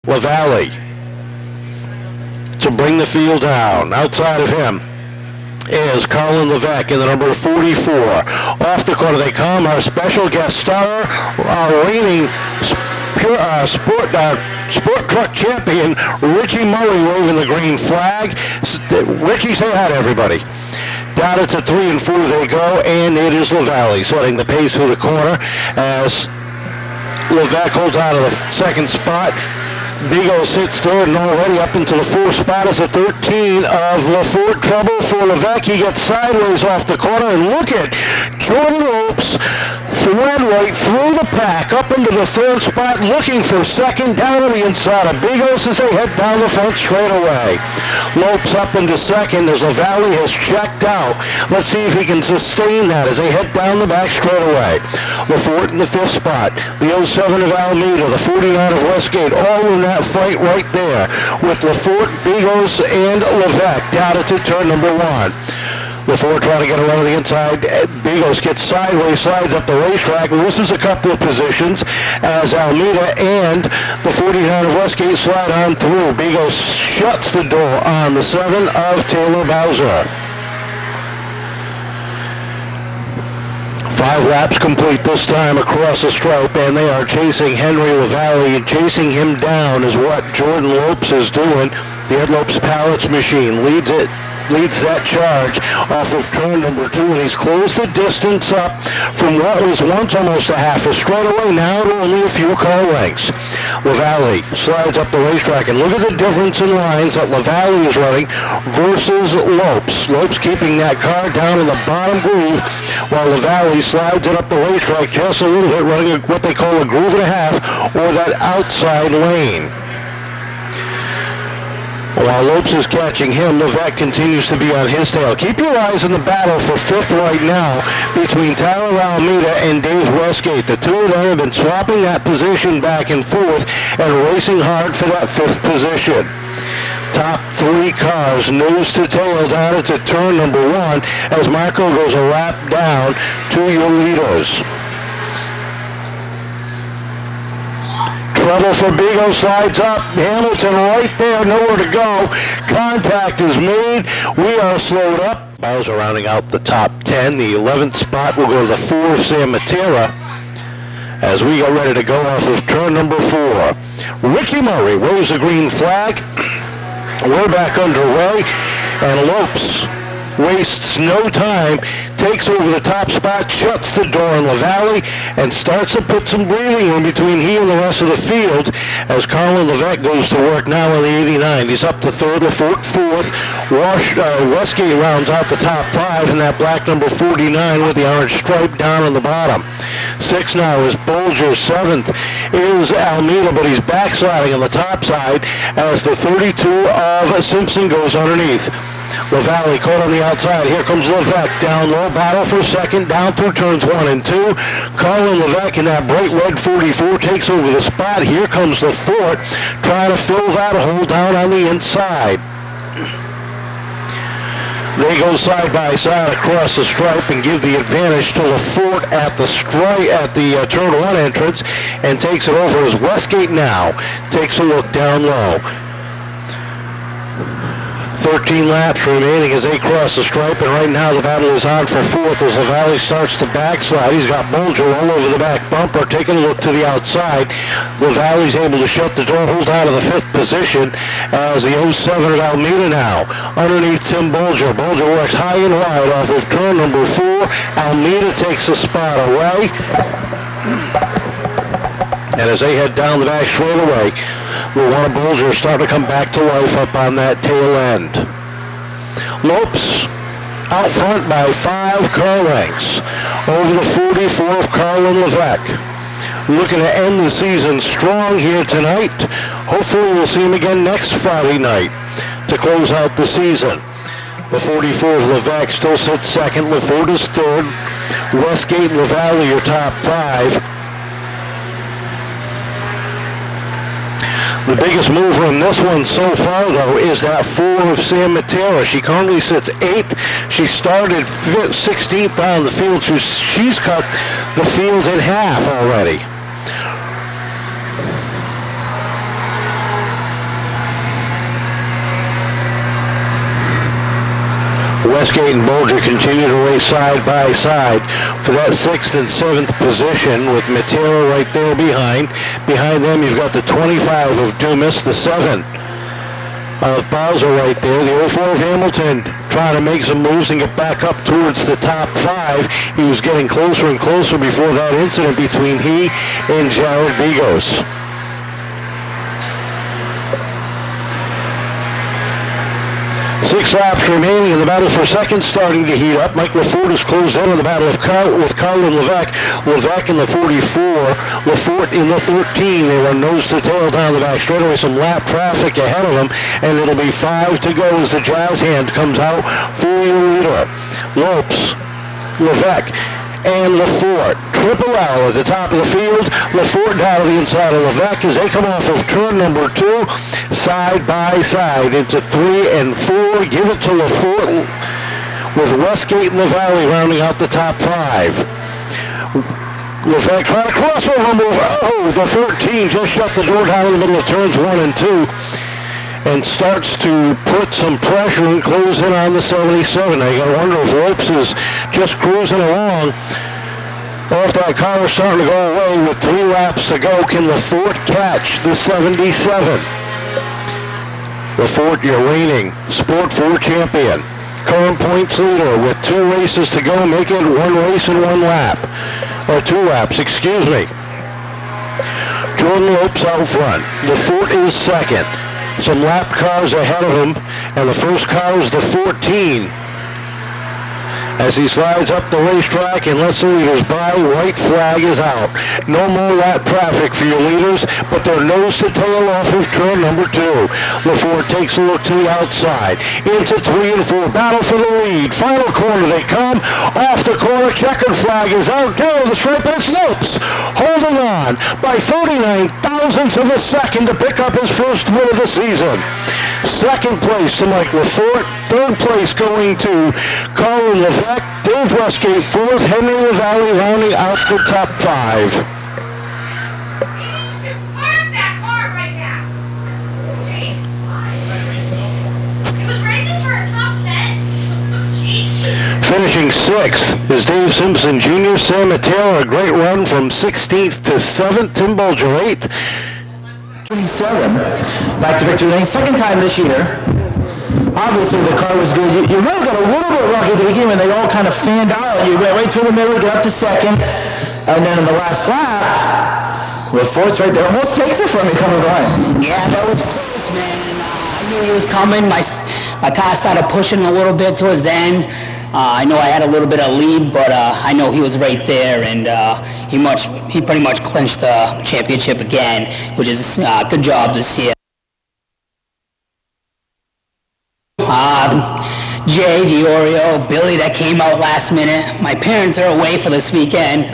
LaValle to bring the field down. Outside of him is Colin Levesque in the number 44. Off the corner they come, our special guest star, our reigning sport truck champion, Richie Murray, waving the green flag. Richie, say hi to everybody. Down it's a 3 and 4 they go, and it is LaValle setting the pace for the corner as Levesque holds out of the second spot. Bigo sits third and already up into the fourth spot is a 13 of LaForte. Trouble for Levesque. He gets sideways off the corner, and look at Jordan Lopes thread right through the pack up into the third spot, looking for second down on the inside of Bigos as they head down the front straight away. Lopes up into second as LaValle has checked out. Let's see if he can sustain that as they head down the back straight away. LaForte in the fifth spot. The 07 of Alameda, the 49 of Westgate, all in that fight right there with LaForte, Bigos, and Levesque down into turn number 1. LaForte trying to get around the inside. Bigos gets sideways, slides up the racetrack, loses a couple of positions as Alameda and the 49 of Westgate slide on through. Bigos shuts the door on the 7 of Taylor Bowser. 5 laps complete this time across the stripe, and they are chasing Henry LaValle, and chasing him down is what Jordan Lopes is doing. The Ed Lopes Pallets machine leads that charge off of turn number 2, and he's closed the distance up from what was once almost a half a straightaway now to only a few car lengths. LaValle slides up the racetrack, and look at the difference in lines that LaValle is running versus Lopes. Lopes keeping that car down in the bottom groove, while LaValle slides it up the racetrack just a little bit, running what they call a groove and a half, or that outside lane. While Lopes is catching him, Levesque continues to be on his tail. Keep your eyes on the battle for 5th right now between Tyler Alameda and Dave Westgate. The two of them have been swapping that position back and forth and racing hard for that 5th position. Top 3 cars nose to tail down into turn number 1 as Marco goes a lap down to your leaders. Trouble for Bigo, slides up. Hamilton right there, nowhere to go. Contact is made. We are slowed up. Bowser rounding out the top 10. The 11th spot will go to the 4 San Matera as we get ready to go off of turn number 4. Ricky Murray waves the green flag. We're back underway, and Lopes wastes no time, takes over the top spot, shuts the door on LaValle, and starts to put some breathing room between he and the rest of the field as Colin Levesque goes to work now on the 89. He's up to 3rd, LaForte 4th. Westgate rounds out the top 5 in that black number 49 with the orange stripe down on the bottom. 6 now is Bolger. 7th is Almeida, but he's backsliding on the top side as the 32 of Simpson goes underneath. LaValle caught on the outside. Here comes Levesque down low. Battle for second down through turns 1 and 2. Colin Levesque in that bright red 44 takes over the spot. Here comes LaForte trying to fill that hole down on the inside. They go side by side across the stripe and give the advantage to LaForte at the turn 1 entrance and takes it over as Westgate now takes a look down low. 13 laps remaining as they cross the stripe, and right now the battle is on for 4th as LaValle starts to backslide. He's got Bolger all over the back bumper, taking a look to the outside. LaValle's able to shut the door, hold on to the 5th position as the 07 of Almeida now underneath Tim Bolger. Bolger works high and wide off of turn number 4. Almeida takes the spot away. And as they head down the back straightaway, Luana Bolger starting to come back to life up on that tail end. Lopes out front by 5 car lengths over the 44 of Colin Levesque. Looking to end the season strong here tonight. Hopefully we'll see him again next Friday night to close out the season. The 44 of Levesque still sits second. LaForte is third. Westgate and LaValle are top 5. The biggest mover in this one so far, though, is that 4 of San Matera. She currently sits 8th. She started 16th on the field. She's cut the field in half already. Westgate and Bolger continue to race side by side for that 6th and 7th position with Matera right there behind. Behind them, you've got the 25 of Dumas, the 7 of Bowser right there. The 04 of Hamilton trying to make some moves and get back up towards the top 5. He was getting closer and closer before that incident between he and Jared Bigos. 6 laps remaining, and the battle for second starting to heat up. Mike LaFort has closed in on the battle with Carlin Levesque. Levesque in the 44, LaFort in the 13. They run nose to tail down the back straightaway. Some lap traffic ahead of them, and it'll be 5 to go as the jazz hand comes out for your leader. Lopes, Levesque, and LaFort. Triple L at the top of the field. LaFort down to the inside of Levesque as they come off of turn number 2, side by side into 3 and 4. Give it to LaFort with Westgate in the Valley rounding out the top 5. Levesque trying to crossover move. Oh, the 13 just shut the door down in the middle of turns 1 and 2. And starts to put some pressure and close in on the 77. Now you gotta wonder if Lopes is just cruising along, or if that car is starting to go away with 3 laps to go. Can LaFort catch the 77? LaFort, your reigning Sport 4 champion. Current points leader with 2 races to go. Make it 1 race and 1 lap. Or 2 laps, excuse me. Jordan Lopes out front. LaFort is second. Some lap cars ahead of him, and the first car is the 14. As he slides up the racetrack and lets the leaders by, white flag is out. No more lap traffic for your leaders, but they're nose to tail off of turn number 2. LaFort takes a look to the outside, into 3 and 4. Battle for the lead. Final corner they come. Off the corner, checkered flag is out. Down the stripe, it's Lopes holding on by 39 thousandths of a second to pick up his first win of the season. Second place to Mike LaFort. Third place going to Colin Levesque. Dave Westgate fourth. Henry LaValle rounding out the top 5. Finishing 6th is Dave Simpson Jr. Sam Matera, a great run from 16th to 7th. Tim Bulger 8th. 27, back to victory lane, second time this year. Obviously the car was good. You really got a little bit lucky at the beginning when they all kind of fanned out. You went right through the middle, get up to second, and then in the last lap, LaFort's right there, almost takes it from me coming by. Yeah, that was close, man. I knew he was coming. My car started pushing a little bit towards the end. I know I had a little bit of lead, but I know he was right there, and he pretty much clinched the championship again, which is a good job this year. Jay, Diorio, Billy that came out last minute. My parents are away for this weekend.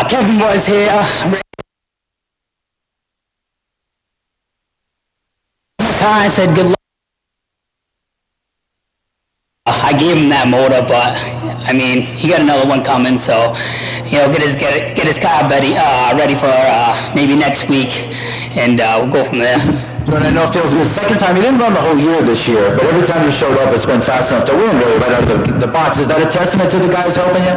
Kevin was here. I said good luck. I gave him that motor, but I mean, he got another one coming, so get his car ready for maybe next week, and we'll go from there. Jordan, I know it feels good. Second time, you didn't run the whole year this year, but every time you showed up, it's been fast enough to win really right out of the box. Is that a testament to the guys helping you?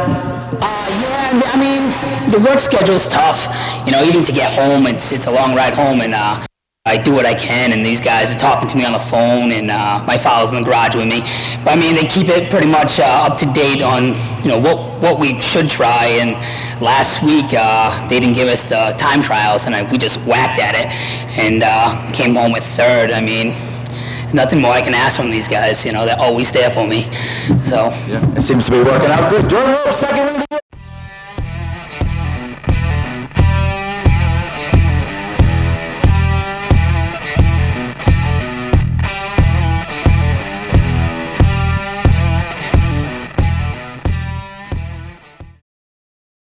Yeah, I mean, the work schedule's tough. Even to get home, it's a long ride home, and I do what I can, and these guys are talking to me on the phone, and my father's in the garage with me. But I mean, they keep it pretty much up to date on what we should try. And last week they didn't give us the time trials, and we just whacked at it and came home with third. I mean, there's nothing more I can ask from these guys. They're always there for me. So yeah, it seems to be working out good. Jordan, second.